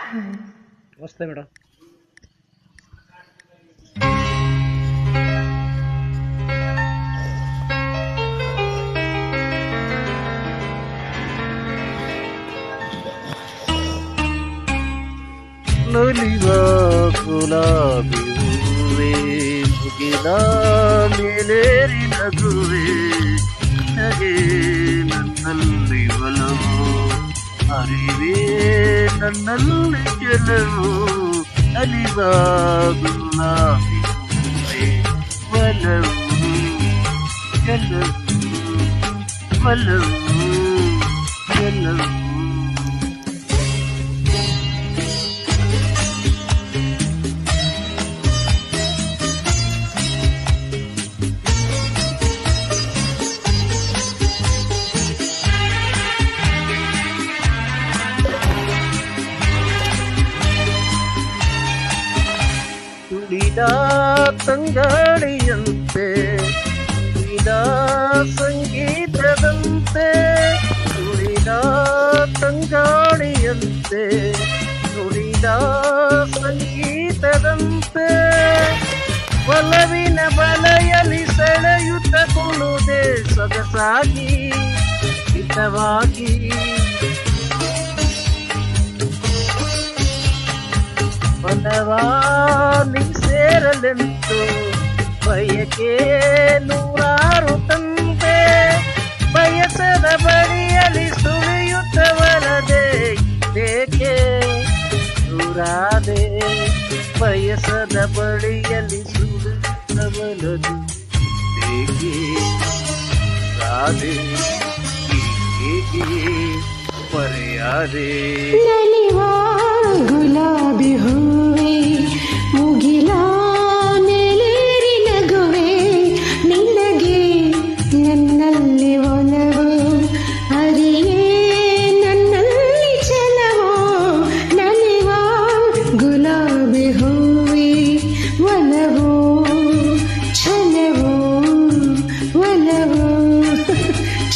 ನಮಸ್ತೆ ಮೇಡಮ್. ನಲಿವ ಗುಲಾಬಿ ಹೂವೇ ಮುಗಿದ ಮೇಲೇರಿ ನಗುವೆ ನಗೆ ನನ್ನಲ್ಲಿ ಒಲವು ಅರಿವೇ ನನ್ನಲ್ಲಿ ಗೆಲುವು ನಲಿವ ಗುಲಾಬಿ ಹೂವೇ ಒಲವು ಗೆಲುವು ಒಲವು ಗೆಲುವು. ತುಳಿದ ತಂಗಾಳಿಯಂತೆ ತುಳಿದ ಸಂಗೀತದಂತೆ ತುಳಿದ ತಂಗಾಳಿಯಂತೆ ತುಳಿದ ಸಂಗೀತದಂತೆ ಒಲವಿನ ಬಲೆಯಲ್ಲಿ ಸೆಳೆಯುತ್ತ ಕುಣುದೆ ಸೊಗಸಾಗಿ ಹಿತವಾಗಿ ಮನವಾನಿ ಸೇರಲೆಂತು ಬಯಕೆ ನೂರಾರು ತಂದೆ ಬಯಸದ ಬಳಿಯಲ್ಲಿ ಸುಳಿಯುತ್ತವರದೆ ಬೇಕೆ ದೂರಾದೆ ಬಯಸದ ಬಳಿಯಲ್ಲಿ ಸುಳಿಯುತ್ತವರದು ಬೇಕೆ ರಾಧೆ ಹೀಗೆ ಮರೆಯಾದೆ. ಗುಲಾಬಿ ಹೂವೇ ಮುಗಿಲ ಮೇಲೇರಿ ನಗುವೆ ನಿನಗೆ ನನ್ನಲ್ಲಿ ಒಲವು ಅರಿಯೇ ನನ್ನಲ್ಲಿ ಛಲವೋ ನಲಿವ ಗುಲಾಬಿ ಹೂವೇ ಒಲವು ಛಲವೋ ಒಲವು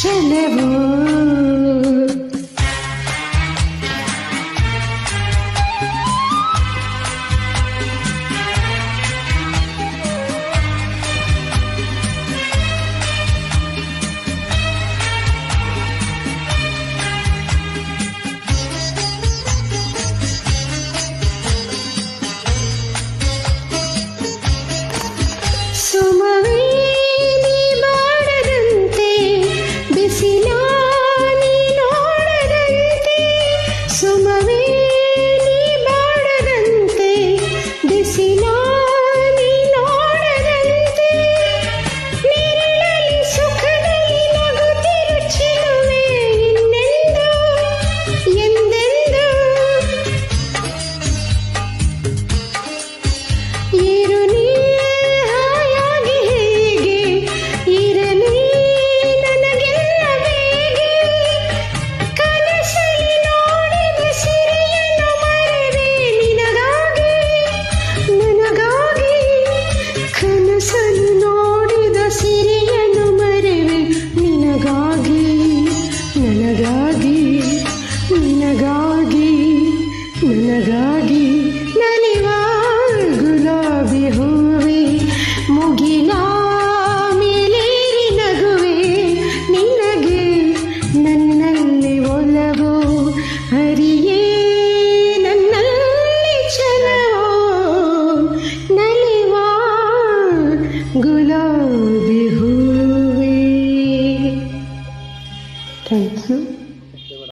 ಛಲವೋ. ಸುಮವೇ ನೀ ಮಾಡದಂತೆ ಬಿಸಿಲ ನೀ ನೋಡದಂತೆ ಸುಮವೇ ನೀ ಮಾಡದಂತೆ ಬಿಸಿಲ ನೀ ನೋಡದಂತೆ ನಿರಳಲಿ ಸುಖದಲ್ಲಿ ನಗುತ್ತಿರು ಚೆಲುವೆ ಇನ್ನೆಂದು ಎಂದೆಂದು ಇರು ನೀ ನೋಡಿದ ಸಿರಿಯನ್ನು ಮರೆವೆ ನಿನಗಾಗಿ ನನಗಾಗಿ ನಿನಗಾಗಿ ನನಗಾಗಿ ನಲಿವ ಗುಲಾಬಿ ಹೂವೇ ಮುಗಿಲ ಮೇಲೇರಿ ನಗುವೆ ನಿನಗೆ ನನ್ನಲ್ಲಿ ಒಲವು ಹರಿಯೇ ನನ್ನಲ್ಲಿ ಛಲವೋ ನಲಿವ ಗುಲಾಬಿ ಹೂವೇ. Thank you.